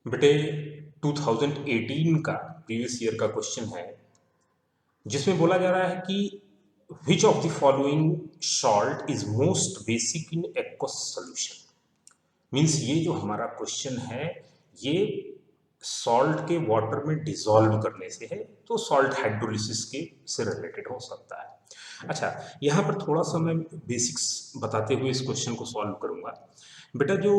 बेटे 2018 का previous year का क्वेश्चन है जिसमें बोला जा रहा है कि which of the following salt is most basic in aqueous solution. Means ये जो हमारा क्वेश्चन है ये सॉल्ट के वाटर में डिसॉल्व करने से है, तो सॉल्ट हाइड्रोलिसिस के से रिलेटेड हो सकता है। अच्छा, यहाँ पर थोड़ा सा मैं बेसिक्स बताते हुए इस क्वेश्चन को सॉल्व करूंगा। बेटा जो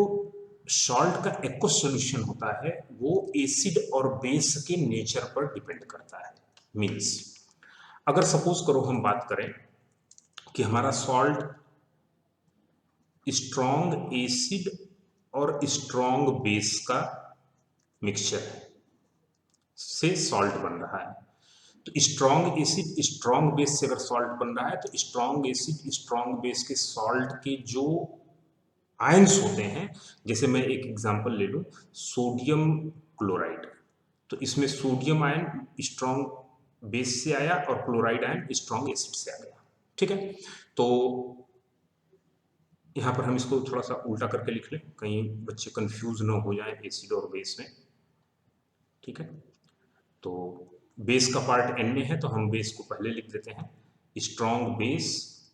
सॉल्ट का एक्वस सॉल्यूशन होता है वो एसिड और बेस के नेचर पर डिपेंड करता है। मीन्स अगर सपोज करो हम बात करें कि हमारा सॉल्ट स्ट्रॉन्ग एसिड और स्ट्रॉन्ग बेस का मिक्सचर है से सॉल्ट बन रहा है, तो स्ट्रॉन्ग एसिड स्ट्रॉन्ग बेस से अगर सॉल्ट बन रहा है तो स्ट्रॉन्ग एसिड स्ट्रॉन्ग बेस के सॉल्ट के जो आयंस होते हैं, जैसे मैं एक एग्जांपल ले लूं सोडियम क्लोराइड, तो इसमें सोडियम आयन स्ट्रॉन्ग बेस से आया और क्लोराइड आयन स्ट्रॉन्ग एसिड से आ गया। ठीक है, तो यहाँ पर हम इसको थोड़ा सा उल्टा करके लिख लें, कहीं बच्चे कंफ्यूज ना हो जाए एसिड और बेस में। ठीक है, तो बेस का पार्ट एन में है तो हम बेस को पहले लिख देते हैं strong base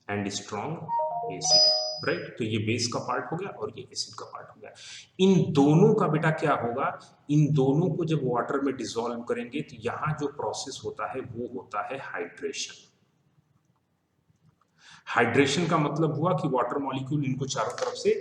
and strong acid, right. तो ये बेस का पार्ट हो गया और ये एसिड का पार्ट हो गया। इन दोनों का बेटा क्या होगा, इन दोनों को जब वाटर में डिसॉल्व करेंगे तो यहाँ जो प्रोसेस होता है वो होता है हाइड्रेशन। हाइड्रेशन का मतलब हुआ कि वाटर मॉलिक्यूल इनको चारों तरफ से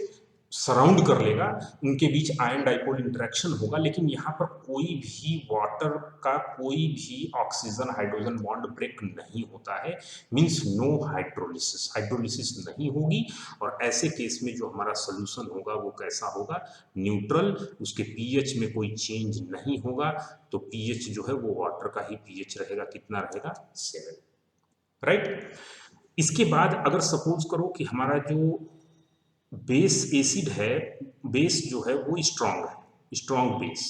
सराउंड कर लेगा, उनके बीच आयन डाइपोल इंटरेक्शन होगा, लेकिन यहाँ पर कोई भी वाटर का कोई भी ऑक्सीजन हाइड्रोजन बॉन्ड ब्रेक नहीं होता है। मींस नो हाइड्रोलिसिस, हाइड्रोलिसिस नहीं होगी। और ऐसे केस में जो हमारा सोल्यूशन होगा वो कैसा होगा, न्यूट्रल, उसके पीएच में कोई चेंज नहीं होगा। तो पीएच जो है वो वाटर का ही पीएच रहेगा, कितना रहेगा 7, राइट। इसके बाद अगर सपोज करो कि हमारा जो बेस एसिड है, बेस जो है वो स्ट्रांग है, स्ट्रांग बेस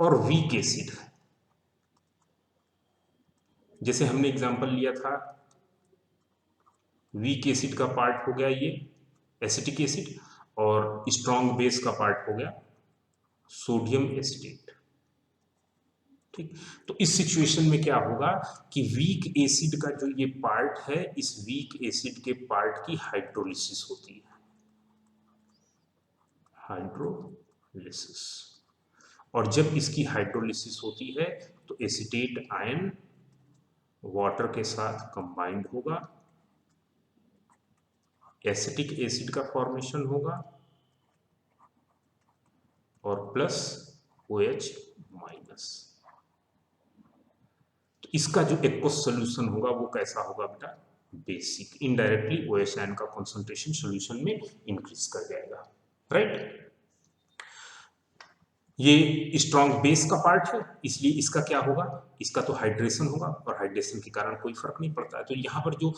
और वीक एसिड है। जैसे हमने एग्जांपल लिया था वीक एसिड का पार्ट हो गया ये एसिटिक एसिड और स्ट्रांग बेस का पार्ट हो गया सोडियम एसिटेट। ठीक, तो इस सिचुएशन में क्या होगा कि वीक एसिड का जो ये पार्ट है, इस वीक एसिड के पार्ट की हाइड्रोलिसिस होती है, हाइड्रोलिसिस। और जब इसकी हाइड्रोलिसिस होती है तो एसिटेट आयन वाटर के साथ कंबाइंड होगा, एसिटिक एसिड का फॉर्मेशन होगा और प्लस OH माइनस। तो इसका जो एक्वस सोल्यूशन होगा वो कैसा होगा बेटा, बेसिक। इनडायरेक्टली OH आयन का कंसंट्रेशन सोल्यूशन में इंक्रीज कर जाएगा, राइट। ये स्ट्रॉन्ग बेस का पार्ट है, इसलिए इसका क्या होगा, इसका तो हाइड्रेशन होगा और हाइड्रेशन के कारण कोई फर्क नहीं पड़ता है। तो यहाँ पर जो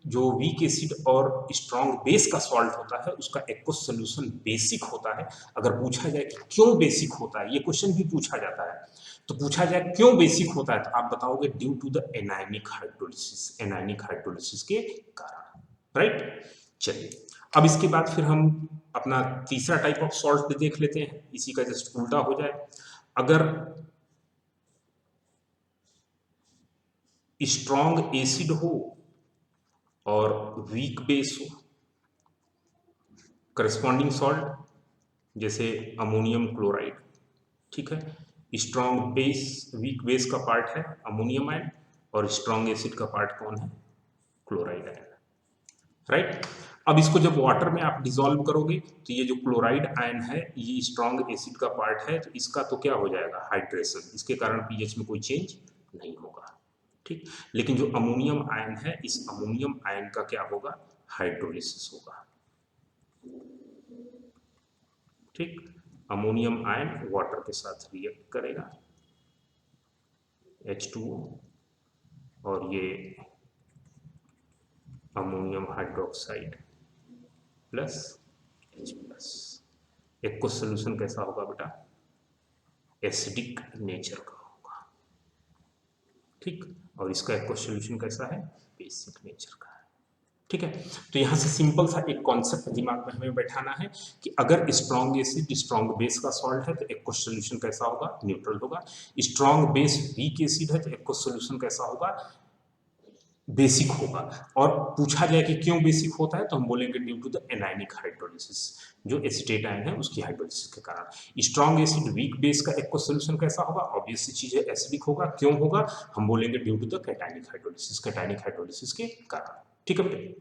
जो वीक एसिड और स्ट्रॉन्ग बेस का सॉल्ट होता है उसका एक्वस सोल्यूशन बेसिक होता है। अगर पूछा जाए कि क्यों बेसिक होता है, ये क्वेश्चन भी पूछा जाता है, तो पूछा जाए क्यों बेसिक होता है तो आप बताओगे due to the anionic hydrolysis, anionic hydrolysis के कारण, राइट। चलिए, अब इसके बाद फिर हम अपना तीसरा टाइप ऑफ सॉल्ट देख लेते हैं, इसी का जस्ट उल्टा हो जाए। अगर स्ट्रॉन्ग एसिड हो और वीक बेस हो, करस्पॉन्डिंग सॉल्ट जैसे अमोनियम क्लोराइड, ठीक है। स्ट्रॉन्ग बेस वीक बेस का पार्ट है अमोनियम आयन और स्ट्रॉन्ग एसिड का पार्ट कौन है, क्लोराइड आयन, राइट। अब इसको जब वाटर में आप डिसॉल्व करोगे तो ये जो क्लोराइड आयन है ये स्ट्रॉन्ग एसिड का पार्ट है, तो इसका तो क्या हो जाएगा, हाइड्रेशन, इसके कारण पीएच में कोई चेंज नहीं होगा। ठीक, लेकिन जो अमोनियम आयन है इस अमोनियम आयन का क्या होगा, हाइड्रोलिसिस होगा। ठीक, अमोनियम आयन वाटर के साथ रिएक्ट करेगा H2O और ये ammonium hydroxide plus H plus. Aqueous solution कैसा होगा बेटा, एसिडिक नेचर का होगा। ठीक, और इसका एक्वस सोल्यूशन कैसा है, बेसिक नेचर का है। ठीक है। तो यहाँ से सिंपल सा एक कॉन्सेप्ट दिमाग में हमें बैठाना है कि अगर स्ट्रॉन्ग एसिड स्ट्रॉन्ग बेस का सॉल्ट है तो एक्वस सॉल्यूशन कैसा होगा, न्यूट्रल होगा। स्ट्रॉन्ग बेस वीक एसिड है तो एक्वस सॉल्यूशन कैसा होगा, बेसिक होगा। और पूछा जाए कि क्यों बेसिक होता है तो हम बोलेंगे due to the anionic hydrolysis, जो एसीटेट आयन है उसकी हाइड्रोलिसिस के कारण। स्ट्रॉन्ग एसिड वीक बेस का एक्वस सॉल्यूशन कैसा होगा, ऑब्वियस सी चीज है एसिडिक होगा। क्यों होगा, हम बोलेंगे due to the cationic hydrolysis, cationic hydrolysis के कारण। ठीक है बेटे,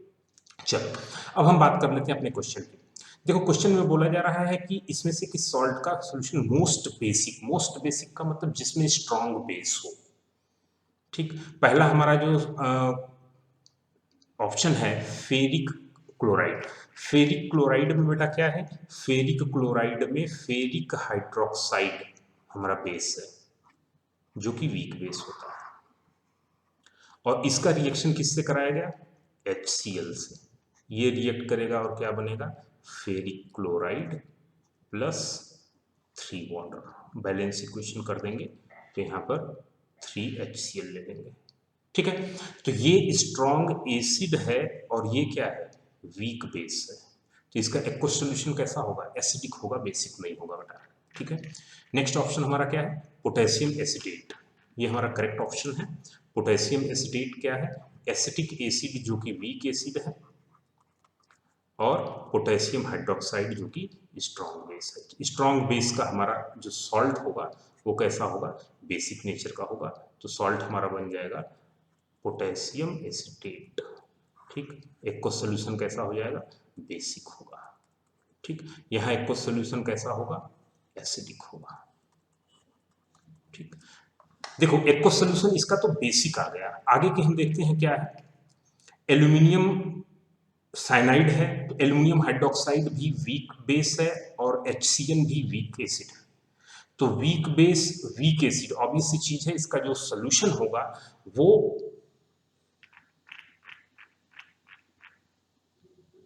चलो अब हम बात कर लेते हैं अपने क्वेश्चन की। देखो क्वेश्चन में बोला जा रहा है कि इसमें से किस सॉल्ट का सॉल्यूशन मोस्ट बेसिक का मतलब जिसमें स्ट्रॉन्ग बेस हो। ठीक, पहला हमारा जो ऑप्शन है फेरिक क्लोराइड। फेरिक क्लोराइड में बेटा क्या है, फेरिक क्लोराइड में फेरिक हाइड्रोक्साइड हमारा बेस है जो कि वीक बेस होता है। और इसका रिएक्शन किससे कराया गया, HCl से। ये रिएक्ट करेगा और क्या बनेगा, ferric chloride plus 3 water. Balance equation कर देंगे तो यहाँ पर 3HCl ले लेंगे। ठीक है, तो ये स्ट्रॉन्ग एसिड है और ये क्या है, वीक बेस है। तो इसका एक्वस सॉल्यूशन कैसा होगा, एसिडिक होगा, बेसिक नहीं होगा बेटा। ठीक है, नेक्स्ट ऑप्शन हमारा क्या है, पोटेशियम एसिटेट। ये हमारा करेक्ट ऑप्शन है। पोटेशियम एसिटेट क्या है, एसिटिक एसिड जो कि वीक एसिड है, और पोटेशियम हाइड्रोक्साइड जो कि स्ट्रॉन्ग बेस है। स्ट्रॉन्ग बेस का हमारा जो सॉल्ट होगा वो कैसा होगा, बेसिक नेचर का होगा। तो सॉल्ट हमारा बन जाएगा पोटेशियम एसिटेट। ठीक, एक्वस सॉल्यूशन कैसा हो जाएगा, बेसिक होगा। ठीक, यहाँ एक्वस सॉल्यूशन कैसा होगा, एसिडिक होगा। ठीक, देखो एक्वस सॉल्यूशन इसका तो बेसिक आ गया। आगे के हम देखते हैं क्या है, एल्यूमिनियम साइनाइड है तो एल्यूमिनियम हाइड्रोक्साइड भी वीक बेस है और HCl भी वीक एसिड है। तो weak base weak acid obvious सी चीज है, इसका जो सॉल्यूशन होगा वो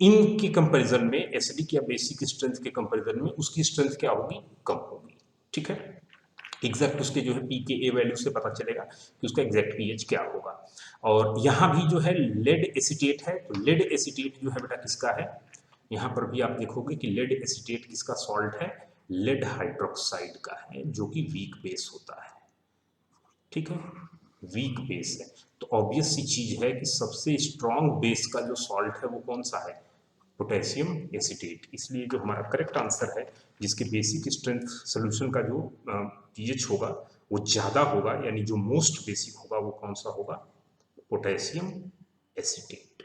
इनके कंपैरिजन में, एसिडिक या बेसिक स्ट्रेंथ के कंपैरिजन में उसकी स्ट्रेंथ क्या होगी, कम होगी। ठीक है, एग्जैक्ट उसके जो है pKa वैल्यू से पता चलेगा कि उसका एग्जैक्ट pH क्या होगा। और यहाँ भी जो है लेड एसिटेट है, तो लेड एसिटेट जो है बेटा किसका है, यहाँ पर भी आप देखोगे कि लेड एसिटेट किसका सॉल्ट है, लेड हाइड्रोक्साइड का है जो कि वीक बेस होता है। ठीक है, वीक बेस है। तो ऑब्वियस सी चीज है कि सबसे स्ट्रॉन्ग बेस का जो सॉल्ट है वो कौन सा है, पोटेशियम एसिटेट। इसलिए जो हमारा करेक्ट आंसर है, जिसके बेसिक स्ट्रेंथ सॉल्यूशन का जो pH होगा वो ज़्यादा होगा, यानी जो मोस्ट बेसिक होगा वो कौन सा होगा, पोटेशियम एसिटेट।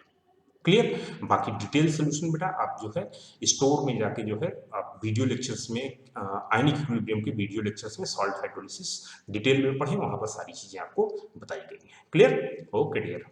क्लियर, बाकी डिटेल सॉल्यूशन बेटा आप जो है स्टोर में जाके जो है आप वीडियो लेक्चर्स में आयनिक इक्विलिब्रियम के वीडियो लेक्चर्स में सॉल्ट हाइड्रोलिसिस डिटेल में पढ़ें, वहां पर सारी चीजें आपको बताई गई हैं। Clear, okay dear.